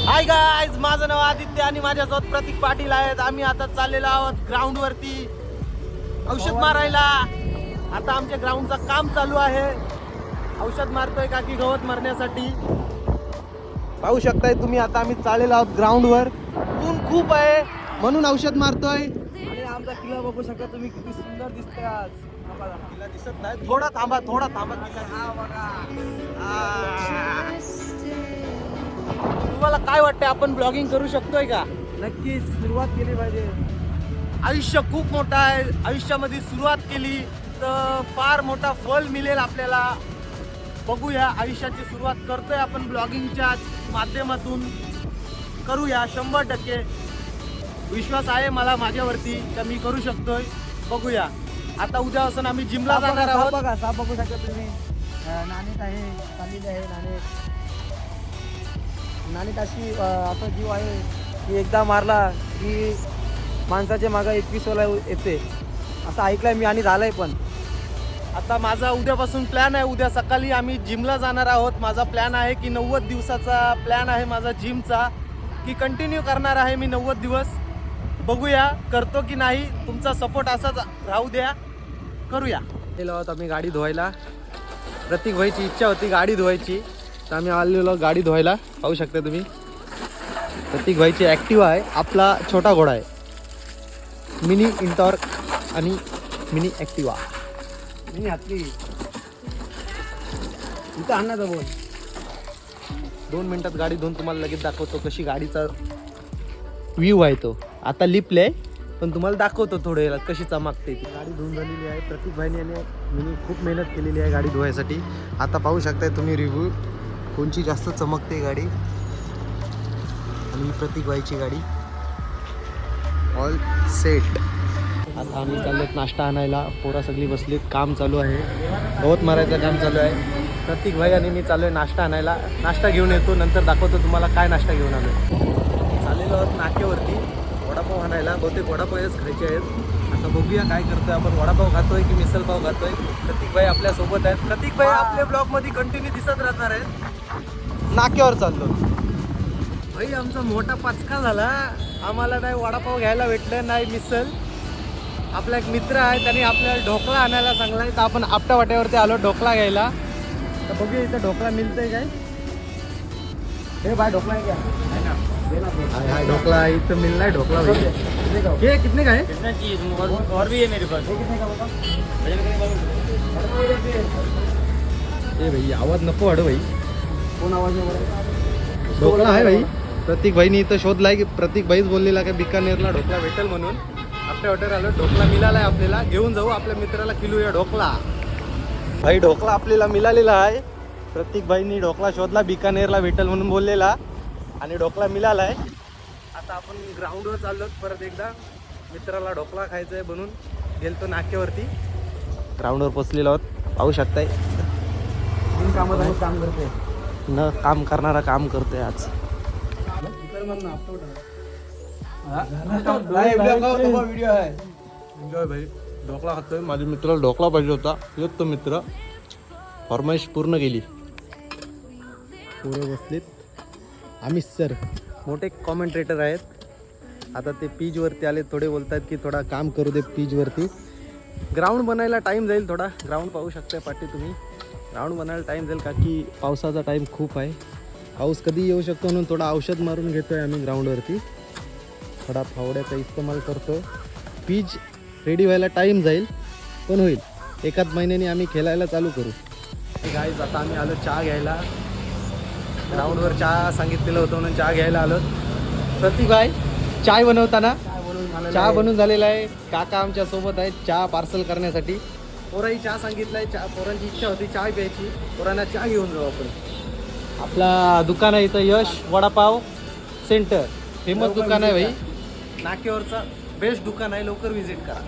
Hi guys, माझं नाव आदित्य आणि माझ्यासोबत प्रतीक पाटील आहेत. आम्ही आता चाललेलो आहोत ग्राउंड वरती औषध मारायला. आता आमच्या ग्राउंडचं काम चालू आहे. औषध मारतोय का की गवत मारण्यासाठी पाहू शकताय तुम्ही. आता आम्ही चाललेलो आहोत ग्राउंड वर. ऊन खूप आहे म्हणून औषध मारतोय. आणि आमचा किल्ला बघू शकता तुम्ही, किती सुंदर दिसतोय आज. किल्ला दिसत नाही, थोडा थांबा किल्ला. हा बघा. तुम्हाला काय वाटतंय, आपण ब्लॉगिंग करू शकतोय का? नक्कीच सुरुवात केली पाहिजे. आयुष्य खूप मोठं आहे. आयुष्यामध्ये सुरुवात केली तर फार मोठा फल मिळेल आपल्याला. बघूया, आयुष्याची सुरुवात करतोय आपण ब्लॉगिंगच्या माध्यमातून. करूया, 100% विश्वास आहे मला माझ्यावरती तर मी करू शकतोय. बघूया. आता उद्यापासून आम्ही जिमला जाणार आहोत. बघा, साप बघू शकता तुम्ही. नाणेट आहे, चाललेली आहे नाणेट. नाणेट अशी असा जीव आहे की एकदा मारला की माणसाच्या मागं 21 वेळा येते, असं ऐकलंय मी आणि झालंय पण. आता माझा उद्यापासून प्लॅन आहे. उद्या सकाळी आम्ही जिमला जाणार आहोत. माझा प्लॅन आहे की 90 दिवसाचा प्लॅन आहे माझा जिमचा, की कंटिन्यू करणार आहे मी 90 दिवस. बघूया करतो की नाही. तुमचा सपोर्ट असाच राहू द्या. करूया. गेलो आहोत आम्ही गाडी धुवायला. प्रतीक व्हायची इच्छा होती गाडी धुवायची, तर आम्ही आलेलो गाडी धुवायला. पाहू शकता तुम्ही, प्रतीक व्हायची ॲक्टिवा आहे. आपला छोटा घोडा आहे, मिनी इंटॉर्क आणि मिनी ॲक्टिवा. मी हातली इथं आणण्याचा बोल. 2 मिनिटात गाडी धुवून तुम्हाला लगेच दाखवतो कशी गाडीचा व्ह्यू आहे तो. आता लिपले पण तुम्हाला दाखवतो थोड्या वेळात कशी चमकते ती. गाडी धुवून झालेली आहे. प्रतीक भाईने आणि मी खूप मेहनत केलेली आहे गाडी धुवायसाठी. आता पाहू शकताय तुम्ही रिव्ह्यू, कोणची जास्त चमकते गाडी. आणि प्रतीक भाईची गाडी ऑल सेट. आता आम्ही चाललोत नाश्ता आणायला. पोरा सगळी बसलीत, काम चालू आहे, गवत मारायचं काम चालू आहे. प्रतीक भाई आणि मी चालू आहे नाश्ता आणायला. नाश्ता घेऊन येतो, नंतर दाखवतो तुम्हाला काय नाश्ता घेऊन आलो. चाललेलो आहोत नाक्यावरती वडापाव आणायला. बहुतेक वडापावच खायचे आहेत. आता बघूया काय करतोय आपण, वडापाव खातोय की मिसल पाव खातोय. प्रतीक भाई आपल्यासोबत आहेत. प्रतीक भाई आपल्या ब्लॉगमध्ये कंटिन्यू दिसत राहणार आहेत. नाक्यावर चाललो भाई. आमचा मोठा पाचका झाला. आम्हाला नाही वडापाव घ्यायला भेटलं, नाही मिसल. आपला एक मित्र आहे, त्याने आपल्याला ढोकळा आणायला सांगलाय, तर आपण आपट्या वाट्यावरती आलो ढोकळा घ्यायला. तर बघूया इथं ढोकळा मिळतंय काय. हे भाई ढोकला आहे क्या? हाय ढोकला इथं मिलना ढोकला भाई. ये कितने का है? कितना चाहिए? और भी है मेरे पास. कितने का होगा? ए भाई आवाज नको वाढ भाई. कोण आवाज नाही. ढोकळा आहे भाई. प्रतीक भाईनी इथं शोधलाय की प्रतीक भाईच बोललेला का बिकानेरला ढोकळा भेटेल म्हणून. आपल्या हॉटेल आलो, ढोकळा मिळालाय आपल्याला. घेऊन जाऊ आपल्या मित्राला खिलूया ढोकळा. भाई ढोकळा आपल्याला मिळालेला आहे. प्रतीक भाईनी ढोकळा शोधला, बिकानेरला भेटेल म्हणून बोललेला, आणि ढोकळा मिळालाय. आता आपण ग्राउंडवर चाललो परत एकदा. मित्राला ढोकळा खायचा आहे म्हणून गेलतो नाक्यावरती. ग्राउंडवर पोचलेलो आहोत, पाहू शकताय. कामात काम करते न काम करणारा काम करतोय आज. व्हिडिओ आहे. एन्जॉय भाई. ढोकळा खातोय. माझ्या मित्राला ढोकळा पाहिजे होता, येत तो मित्र फरमाईश पूर्ण केली. पुढे बसलेत आम्ही सर, मोठे कॉमेंट्रेटर आहेत. आता ते पीजवरती आले, थोडे बोलतात की थोडा काम करू दे पीजवरती. ग्राउंड बनायला टाईम जाईल थोडा. ग्राउंड पाहू शकता पाठी तुम्ही. ग्राउंड बनायला टाईम जाईल का की पावसाचा टाईम खूप आहे. पाऊस कधी येऊ शकतो म्हणून थोडा औषध मारून घेतो आहे आम्ही ग्राउंडवरती. थोडा फावड्याचा इस्तेमाल करतो. पीच रेडी व्हायला टाईम जाईल, पण होईल. एकाच महिन्याने आम्ही खेळायला चालू करू. गाईज आता आम्ही आलो चहा घ्यायला. ग्राउंडवर चहा सांगितलेलं होतं म्हणून चहा घ्यायला आलो. प्रतीक भाई चाय बनवताना चहा बनवून झालेला आहे. काका आमच्या सोबत आहेत चहा पार्सल करण्यासाठी. पोराही चहा सांगितलाय. चहा पोरांची इच्छा होती चहा प्यायची. पोरांना चहा घेऊन जाऊ आपण. आपला दुकान आहे इथं, यश वडापाव सेंटर. फेमस दुकान आहे भाई. नाक्यावरचा बेस्ट दुकान आहे, लवकर विजिट करा.